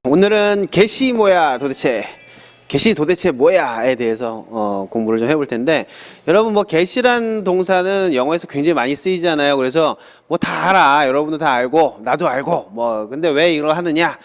오늘은 get이 뭐야 도대체 get이 도대체 뭐야에 대해서 공부를 좀 해볼 텐데, 여러분 뭐 get이란 동사는 영어에서 굉장히 많이 쓰이잖아요. 그래서 뭐 다 알아, 여러분도 다 알고 나도 알고 뭐 근데 왜 이걸 하느냐,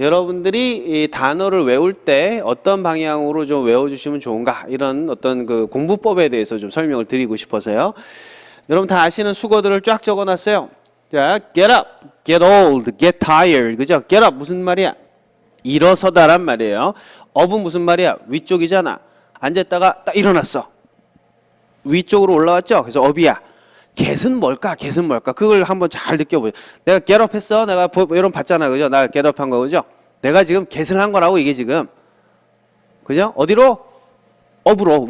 여러분들이 이 단어를 외울 때 어떤 방향으로 좀 외워주시면 좋은가, 이런 어떤 그 공부법에 대해서 좀 설명을 드리고 싶어서요. 여러분 다 아시는 수거들을 쫙 적어놨어요. 자, get up, get old, get tired, 그죠? get up 무슨 말이야? 일어서다란 말이에요. up은 무슨 말이야? 위쪽이잖아. 앉았다가 딱 일어났어. 위쪽으로 올라왔죠? 그래서 up이야. get은 뭘까? get은 뭘까? 그걸 한번 잘 느껴보세요. 내가 get up 했어. 내가 이런 봤잖아. 그죠? 나 get up 한 거, 그죠? 내가 지금 get을 한 거라고, 이게 지금. 그죠? 어디로? up으로,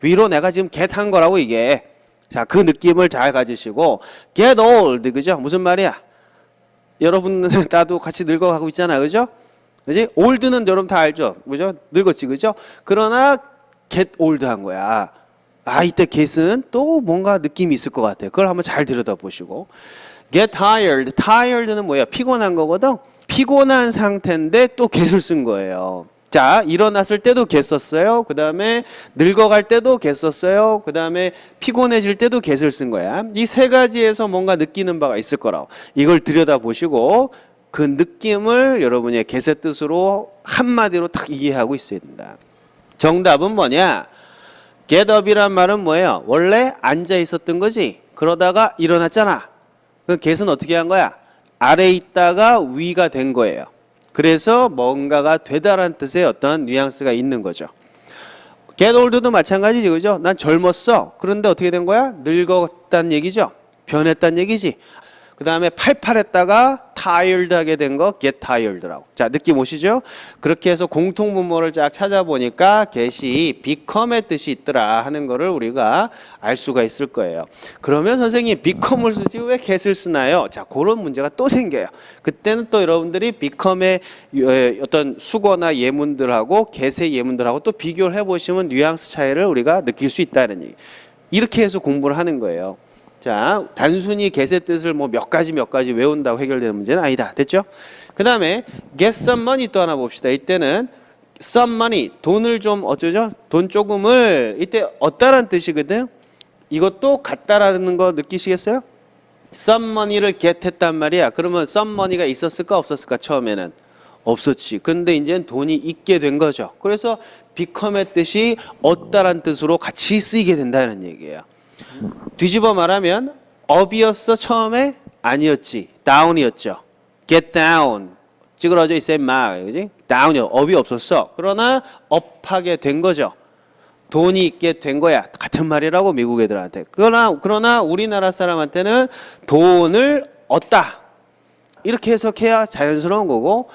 위로 내가 지금 get 한 거라고, 이게. 자, 그 느낌을 잘 가지시고, get old, 그죠? 무슨 말이야? 여러분, 나도 같이 늙어가고 있잖아, 그죠? 그지? old는 여러분 다 알죠? 그죠? 늙었지, 그죠? 그러나, get old 한 거야. 아, 이때 get은 또 뭔가 느낌이 있을 것 같아요. 그걸 한번 잘 들여다보시고. get tired, tired는 뭐야? 피곤한 거거든? 피곤한 상태인데 또 get을 쓴 거예요. 자, 일어났을 때도 get 썼어요. 그 다음에 늙어갈 때도 get 썼어요. 그 다음에 피곤해질 때도 get을 쓴 거야. 이 세 가지에서 뭔가 느끼는 바가 있을 거라고. 이걸 들여다보시고 그 느낌을 여러분의 get의 뜻으로 한마디로 딱 이해하고 있어야 된다. 정답은 뭐냐? get up이란 말은 뭐예요? 원래 앉아 있었던 거지. 그러다가 일어났잖아. 그 get은 어떻게 한 거야? 아래에 있다가 위가 된 거예요. 그래서 뭔가가 되다라는 뜻의 어떤 뉘앙스가 있는 거죠. get old도 마찬가지지, 그죠? 난 젊었어. 그런데 어떻게 된 거야? 늙었다는 얘기죠. 변했다는 얘기지. 그 다음에 팔팔했다가 tired 하게 된 거 get tired라고. 자, 느낌 오시죠? 그렇게 해서 공통분모를 쫙 찾아보니까 get이 become의 뜻이 있더라 하는 거를 우리가 알 수가 있을 거예요. 그러면 선생님 become을 쓰지 왜 get을 쓰나요? 자, 그런 문제가 또 생겨요. 그때는 또 여러분들이 become의 어떤 수거나 예문들하고 get의 예문들하고 또 비교를 해보시면 뉘앙스 차이를 우리가 느낄 수 있다는 얘기. 이렇게 해서 공부를 하는 거예요. 자, 단순히 get의 뜻을 뭐 몇 가지 외운다고 해결되는 문제는 아니다. 됐죠? 그 다음에 get some money 또 하나 봅시다. 이때는 some money, 돈을 좀 어쩌죠? 돈 조금을, 이때 얻다라는 뜻이거든. 이것도 같다라는 거 느끼시겠어요? some money를 get 했단 말이야. 그러면 some money가 있었을까 없었을까? 처음에는 없었지. 근데 이제는 돈이 있게 된 거죠. 그래서 become의 뜻이 얻다라는 뜻으로 같이 쓰이게 된다는 얘기예요. 뒤집어 말하면 up이었어 처음에? 아니었지. down이었죠. get down, 찌그러져 있어요 막, 그지? down이요. up이 없었어. 그러나 up하게 된 거죠. 돈이 있게 된 거야. 같은 말이라고 미국 애들한테. 그러나 우리나라 사람한테는 돈을 얻다, 이렇게 해석해야 자연스러운 거고,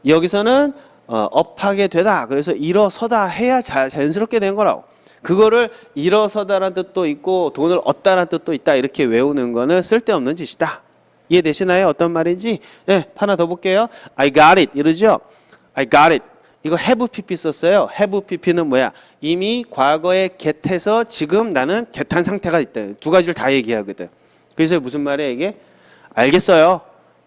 여기서는 up하게 되다, 그래서 일어서다 해야 자연스럽게 된 거라고. 그거를 일어서다라는 뜻도 있고 돈을 얻다라는 뜻도 있다, 이렇게 외우는 거는 쓸데없는 짓이다. 이해되시나요? 어떤 말인지? 네, 하나 더 볼게요. I got it 이러죠? I got it. 이거 have pp 썼어요. have pp는 뭐야? 이미 과거에 get해서 지금 나는 get한 상태가 있다. 두 가지를 다 얘기하거든. 그래서 무슨 말이에요 이게? 알겠어요.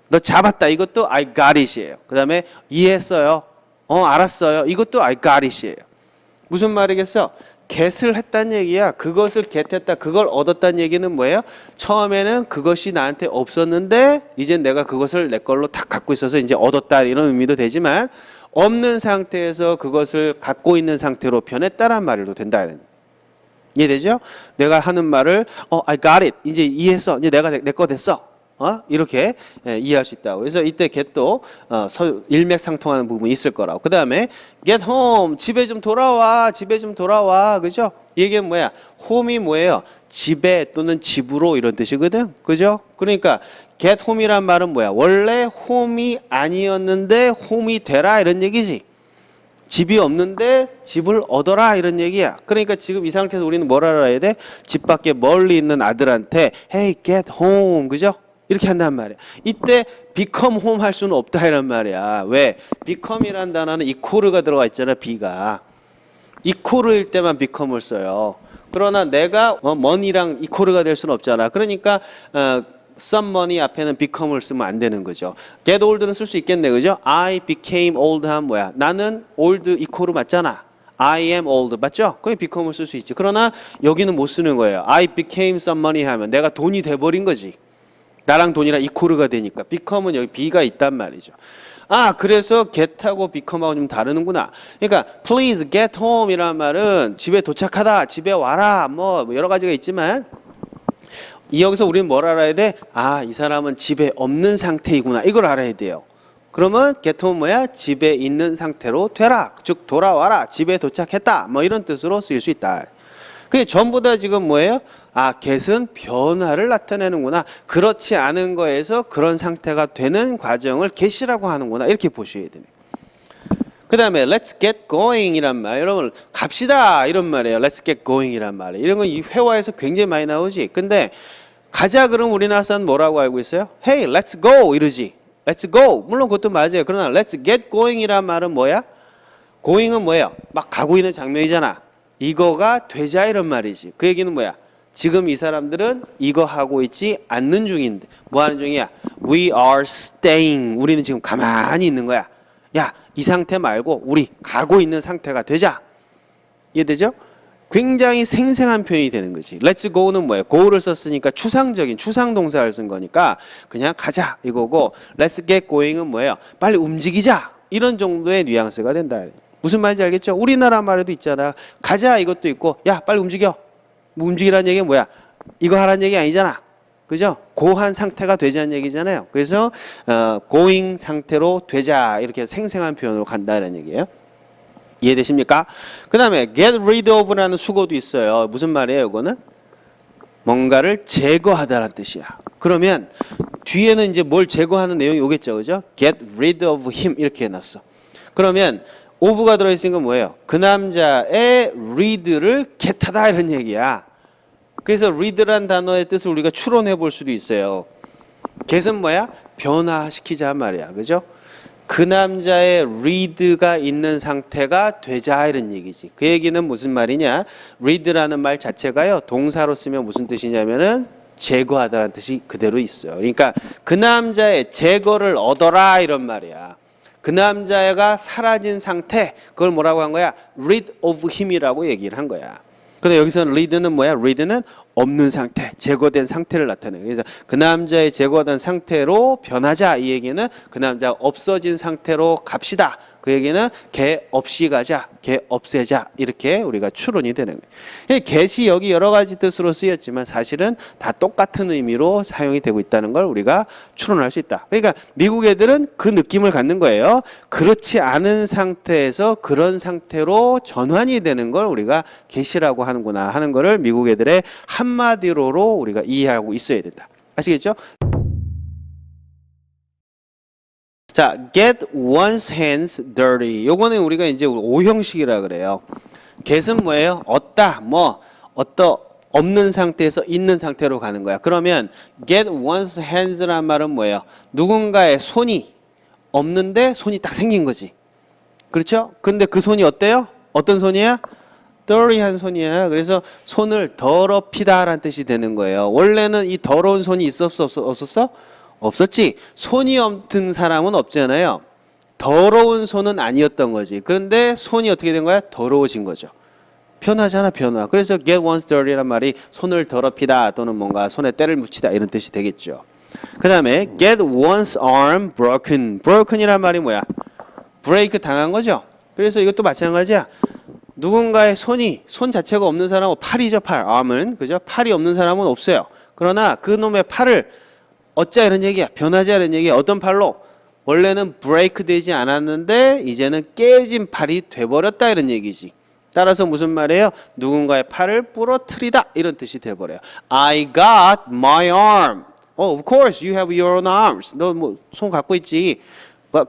너 잡았다. 이것도 I got it이에요. 그 다음에 이해했어요. 알았어요. 이것도 I got it이에요. 무슨 말이겠어? get을 했다는 얘기야. 그것을 get했다, 그걸 얻었다는 얘기는 뭐예요? 처음에는 그것이 나한테 없었는데 이제 내가 그것을 내 걸로 다 갖고 있어서 이제 얻었다, 이런 의미도 되지만, 없는 상태에서 그것을 갖고 있는 상태로 변했다란 말로 된다. 이해되죠? 내가 하는 말을 I got it, 이제 이해했어, 이제 내가 내 거 됐어, 이렇게 이해할 수 있다고. 그래서 이때 get도 일맥상통하는 부분이 있을 거라고. 그 다음에 get home, 집에 좀 돌아와, 그죠? 이게 뭐야? home이 뭐예요? 집에 또는 집으로, 이런 뜻이거든, 그죠? 그러니까 get home이란 말은 뭐야? 원래 home이 아니었는데 home이 되라, 이런 얘기지. 집이 없는데 집을 얻어라, 이런 얘기야. 그러니까 지금 이 상태에서 우리는 뭘 알아야 돼? 집 밖에 멀리 있는 아들한테 hey get home, 그죠? 이렇게 한단 말이야. 이때 become home 할 수는 없다, 이란 말이야. 왜? become이란 단어는 equal가 들어가 있잖아, b가. equal일 때만 become을 써요. 그러나 내가 money랑 equal가 될 수는 없잖아. 그러니까 somebody 앞에는 become을 쓰면 안 되는 거죠. get old는 쓸 수 있겠네, 그죠? I became old 하면 뭐야? 나는 old 이퀄로 맞잖아. I am old 맞죠? 그럼 become을 쓸 수 있지. 그러나 여기는 못 쓰는 거예요. I became some money 하면 내가 돈이 돼버린 거지. 나랑 돈이랑 이퀄가 되니까. become은 여기 be가 있단 말이죠. 아, 그래서 get하고 become하고 좀 다르는구나. 그러니까 please get home 이란 말은 집에 도착하다, 집에 와라, 뭐 여러 가지가 있지만 여기서 우리는 뭘 알아야 돼? 아, 이 사람은 집에 없는 상태이구나. 이걸 알아야 돼요. 그러면 get home 뭐야? 집에 있는 상태로 되라. 즉 돌아와라. 집에 도착했다. 뭐 이런 뜻으로 쓰일 수 있다. 그게 전부 다 지금 뭐예요? 아, get은 변화를 나타내는구나. 그렇지 않은 거에서 그런 상태가 되는 과정을 get이라고 하는구나. 이렇게 보셔야 되네. 그 다음에 let's get going 이란 말. 여러분 갑시다 이런 말이에요. let's get going 이란 말이에요. 이런 건 이 회화에서 굉장히 많이 나오지. 근데 가자 그럼 우리나라 사람 뭐라고 알고 있어요? Hey, let's go 이러지. Let's go. 물론 그것도 맞아요. 그러나 let's get going 이란 말은 뭐야? going은 뭐예요? 막 가고 있는 장면이잖아. 이거가 되자 이런 말이지. 그 얘기는 뭐야? 지금 이 사람들은 이거 하고 있지 않는 중인데 뭐 하는 중이야? We are staying. 우리는 지금 가만히 있는 거야. 야, 이 상태 말고 우리 가고 있는 상태가 되자. 이해되죠? 굉장히 생생한 표현이 되는 거지. Let's go는 뭐예요? go를 썼으니까 추상적인 추상동사를 쓴 거니까 그냥 가자 이거고 Let's get going은 뭐예요? 빨리 움직이자 이런 정도의 뉘앙스가 된다. 무슨 말인지 알겠죠? 우리나라 말에도 있잖아. 가자 이것도 있고 야 빨리 움직여. 뭐 움직이라는 얘기가 뭐야? 이거 하라는 얘기 아니잖아. 그죠? 고한 상태가 되자는 얘기잖아요. 그래서 going 상태로 되자 이렇게 생생한 표현으로 간다는 얘기예요. 이해되십니까? 그 다음에 get rid of라는 수거도 있어요. 무슨 말이에요 이거는? 뭔가를 제거하다라는 뜻이야. 그러면 뒤에는 이제 뭘 제거하는 내용이 오겠죠. 그죠? get rid of him 이렇게 해놨어. 그러면 of가 들어있으니까 뭐예요? 그 남자의 read를 get하다 이런 얘기야. 그래서 read란 단어의 뜻을 우리가 추론해 볼 수도 있어요. get은 뭐야? 변화시키자 말이야. 그죠? 그 남자의 read가 있는 상태가 되자 이런 얘기지. 그 얘기는 무슨 말이냐? read라는 말 자체가요. 동사로 쓰면 무슨 뜻이냐면은 제거하다라는 뜻이 그대로 있어요. 그러니까 그 남자의 제거를 얻어라 이런 말이야. 그 남자가 사라진 상태 그걸 뭐라고 한 거야? rid of him이라고 얘기를 한 거야. 근데 여기서는 read는 뭐야? read는 없는 상태, 제거된 상태를 나타내요. 그래서 그 남자의 제거된 상태로 변하자 이 얘기는 그 남자가 없어진 상태로 갑시다. 그 얘기는 걔 없이 가자, 걔 없애자 이렇게 우리가 추론이 되는 거예요. get이 여기 여러 가지 뜻으로 쓰였지만 사실은 다 똑같은 의미로 사용이 되고 있다는 걸 우리가 추론할 수 있다. 그러니까 미국 애들은 그 느낌을 갖는 거예요. 그렇지 않은 상태에서 그런 상태로 전환이 되는 걸 우리가 get이라고 하는구나 하는 거를 미국 애들의 한마디로로 우리가 이해하고 있어야 된다. 아시겠죠? 자, get one's hands dirty. 요거는 우리가 이제 오형식이라 그래요. get은 뭐예요? 얻다, 없는 상태에서 있는 상태로 가는 거야. 그러면 get one's hands란 말은 뭐예요? 누군가의 손이 없는데 손이 딱 생긴 거지. 그렇죠? 근데 그 손이 어때요? 어떤 손이야? dirty한 손이야. 그래서 손을 더럽히다라는 뜻이 되는 거예요. 원래는 이 더러운 손이 없었어? 없었지. 손이 없는 사람은 없잖아요. 더러운 손은 아니었던 거지. 그런데 손이 어떻게 된 거야? 더러워진 거죠. 변하잖아, 변화. 그래서 get one's dirty란 말이 손을 더럽히다 또는 뭔가 손에 때를 묻히다 이런 뜻이 되겠죠. 그 다음에 get one's arm broken. broken이란 말이 뭐야? 브레이크 당한 거죠. 그래서 이것도 마찬가지야. 누군가의 손 자체가 없는 사람은 팔이죠, 팔. arm은. 그죠? 팔이 없는 사람은 없어요. 그러나 그 놈의 팔을 어쩌 이런 얘기야. 변하자 이런 얘기야. 어떤 팔로? 원래는 브레이크 되지 않았는데 이제는 깨진 팔이 돼버렸다 이런 얘기지. 따라서 무슨 말이에요? 누군가의 팔을 부러뜨리다 이런 뜻이 돼버려요. I got my arm. Oh, of course you have your own arms. 너 뭐 손 갖고 있지.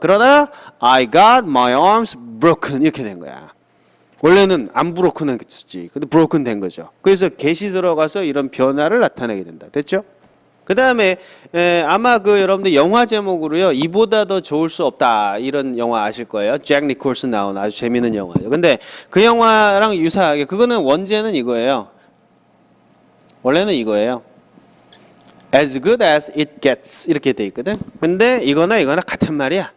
그러나 I got my arms broken 이렇게 된 거야. 원래는 안 broken 했지. 근데 broken 된 거죠. 그래서 get이 들어가서 이런 변화를 나타내게 된다. 됐죠? 그 다음에 아마 그 여러분들 영화 제목으로요 이보다 더 좋을 수 없다 이런 영화 아실 거예요. 잭 니콜슨 나온 아주 재미있는 영화죠. 근데 그 영화랑 유사하게 그거는 원제는 이거예요. 원래는 이거예요. as good as it gets 이렇게 돼 있거든. 근데 이거나 이거나 같은 말이야.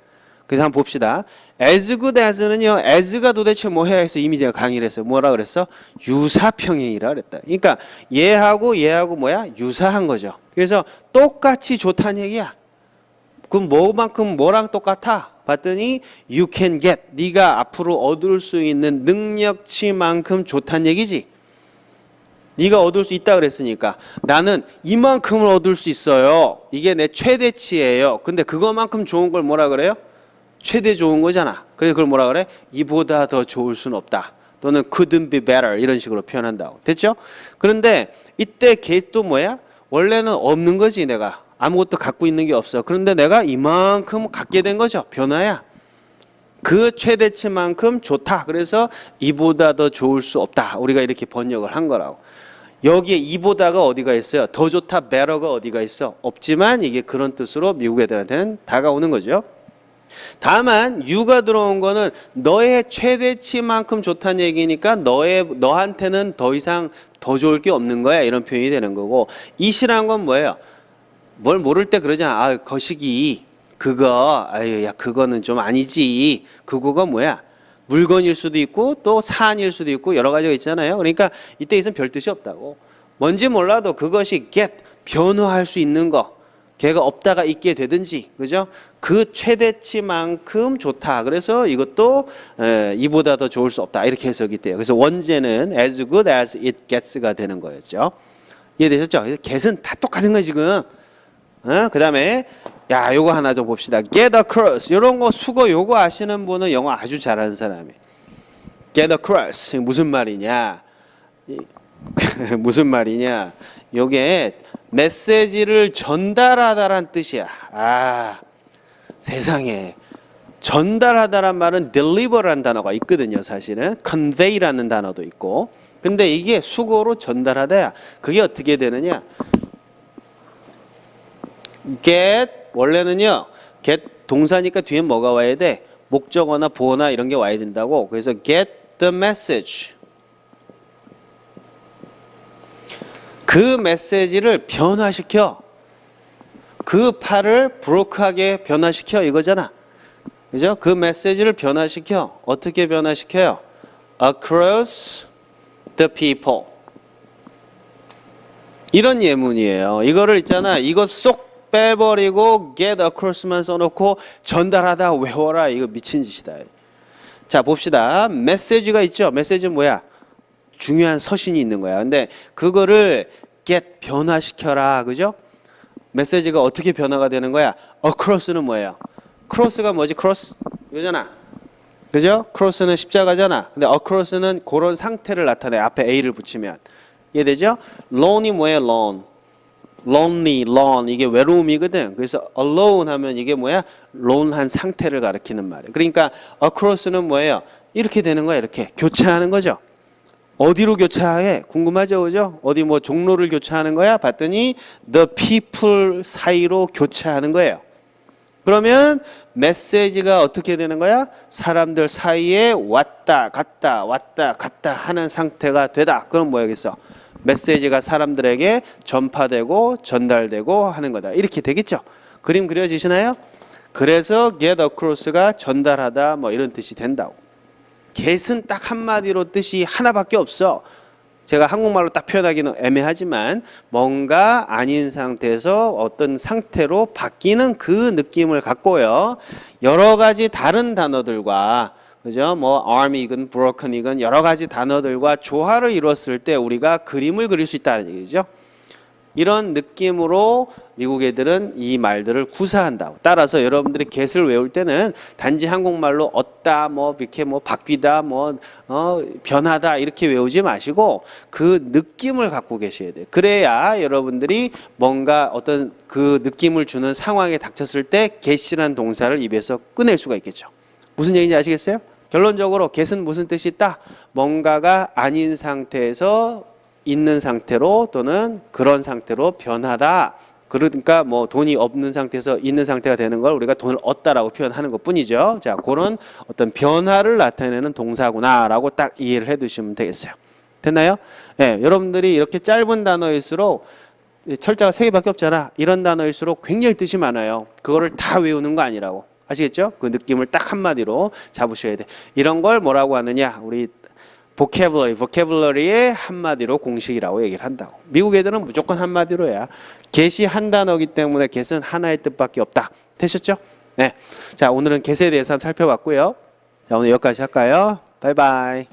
그래서 한번 봅시다. as good as는요. as가 도대체 뭐야 해서 이미 제가 강의를 했어요. 뭐라 그랬어? 유사평행이라 그랬다. 그러니까 얘하고 뭐야? 유사한 거죠. 그래서 똑같이 좋다는 얘기야. 그럼 뭐만큼 뭐랑 똑같아? 봤더니 you can get 네가 앞으로 얻을 수 있는 능력치만큼 좋다는 얘기지. 네가 얻을 수 있다 그랬으니까 나는 이만큼을 얻을 수 있어요. 이게 내 최대치예요. 근데 그거만큼 좋은 걸 뭐라 그래요? 최대 좋은 거잖아. 그래서 그걸 뭐라 그래? 이보다 더 좋을 수는 없다. 또는 couldn't be better 이런 식으로 표현한다고. 됐죠? 그런데 이때 걔또 뭐야? 원래는 없는 거지 내가. 아무것도 갖고 있는 게 없어. 그런데 내가 이만큼 갖게 된 거죠. 변화야. 그 최대치만큼 좋다. 그래서 이보다 더 좋을 수 없다. 우리가 이렇게 번역을 한 거라고. 여기에 이보다가 어디가 있어요? 더 좋다, better가 어디가 있어? 없지만 이게 그런 뜻으로 미국 애들한테는 다가오는 거죠. 다만 you가 들어온 거는 너의 최대치만큼 좋다는 얘기니까 너한테는 더 이상 더 좋을 게 없는 거야. 이런 표현이 되는 거고 it이란 건 뭐예요? 뭘 모를 때 그러잖아. 아, 거시기 그거 아유 야 그거는 좀 아니지. 그거가 뭐야? 물건일 수도 있고 또 사안일 수도 있고 여러 가지가 있잖아요. 그러니까 이때 있으면 별 뜻이 없다고. 뭔지 몰라도 그것이 get 변화할 수 있는 거. 걔가 없다가 있게 되든지 그죠? 그 최대치만큼 좋다. 그래서 이것도 이보다 더 좋을 수 없다. 이렇게 해석이 돼요. 그래서 원제는 as good as it gets가 되는 거였죠. 이해되셨죠? 그래서 get은 다 똑같은 거예요 지금. 그 다음에 야 요거 하나 좀 봅시다. get across 이런 거 수거 요거 아시는 분은 영어 아주 잘하는 사람이에요. get across 무슨 말이냐? 무슨 말이냐? 요게 메시지를 전달하다란 뜻이야. 아 세상에 전달하다란 말은 deliver라는 단어가 있거든요. 사실은 convey라는 단어도 있고. 근데 이게 수거로 전달하다야. 그게 어떻게 되느냐? get 원래는요. get 동사니까 뒤에 뭐가 와야 돼? 목적어나 보어나 이런 게 와야 된다고. 그래서 get the message. 그 메시지를 변화시켜. 그 팔을 브로크하게 변화시켜 이거잖아. 그죠? 그 메시지를 변화시켜. 어떻게 변화시켜요? Across the people. 이런 예문이에요. 이거를 있잖아. 이거 쏙 빼버리고 get across만 써놓고 전달하다 외워라. 이거 미친 짓이다. 자 봅시다. 메시지가 있죠. 메시지는 뭐야? 중요한 서신이 있는 거야. 근데 그거를 get 변화시켜라. 그죠? 메시지가 어떻게 변화가 되는 거야? across는 뭐예요? cross가 뭐지? cross? 이거잖아. 그죠? cross는 십자가잖아. 근데 across는 그런 상태를 나타내. 앞에 a를 붙이면. 이해되죠? lone이 뭐예요? lone. lonely, lone 이게 외로움이거든. 그래서 alone 하면 이게 뭐야? lone한 상태를 가리키는 말이에요. 그러니까 across는 뭐예요? 이렇게 되는 거야. 이렇게 교차하는 거죠. 어디로 교차해? 궁금하죠, 그죠? 어디 뭐 종로를 교차하는 거야? 봤더니 the people 사이로 교차하는 거예요. 그러면 메시지가 어떻게 되는 거야? 사람들 사이에 왔다 갔다 하는 상태가 되다. 그럼 뭐야겠어? 메시지가 사람들에게 전파되고 전달되고 하는 거다. 이렇게 되겠죠? 그림 그려지시나요? 그래서 get across가 전달하다 뭐 이런 뜻이 된다고. get은 딱 한마디로 뜻이 하나밖에 없어. 제가 한국말로 딱 표현하기는 애매하지만 뭔가 아닌 상태에서 어떤 상태로 바뀌는 그 느낌을 갖고요. 여러 가지 다른 단어들과 그죠? 뭐 arm이건 broken이건 여러 가지 단어들과 조화를 이뤘을 때 우리가 그림을 그릴 수 있다는 얘기죠. 이런 느낌으로 미국 애들은 이 말들을 구사한다고. 따라서 여러분들이 get을 외울 때는 단지 한국말로 얻다, 뭐 이렇게 뭐 바뀌다, 뭐 변하다 이렇게 외우지 마시고 그 느낌을 갖고 계셔야 돼요. 그래야 여러분들이 뭔가 어떤 그 느낌을 주는 상황에 닥쳤을 때 get이라는 동사를 입에서 꺼낼 수가 있겠죠. 무슨 얘기인지 아시겠어요? 결론적으로 get은 무슨 뜻이 있다? 뭔가가 아닌 상태에서 있는 상태로 또는 그런 상태로 변하다. 그러니까 뭐 돈이 없는 상태에서 있는 상태가 되는 걸 우리가 돈을 얻다라고 표현하는 것 뿐이죠. 자, 그런 어떤 변화를 나타내는 동사구나라고 딱 이해를 해 두시면 되겠어요. 됐나요? 네, 여러분들이 이렇게 짧은 단어일수록 철자가 세 개밖에 없잖아. 이런 단어일수록 굉장히 뜻이 많아요. 그거를 다 외우는 거 아니라고. 아시겠죠? 그 느낌을 딱 한마디로 잡으셔야 돼. 이런 걸 뭐라고 하느냐? 우리 vocabulary의 한마디로 공식이라고 얘기를 한다고. 미국 애들은 무조건 한마디로 해야. get이 한 단어이기 때문에 get은 하나의 뜻밖에 없다. 되셨죠? 네. 자, 오늘은 get에 대해서 한번 살펴봤고요. 자, 오늘 여기까지 할까요? 바이바이.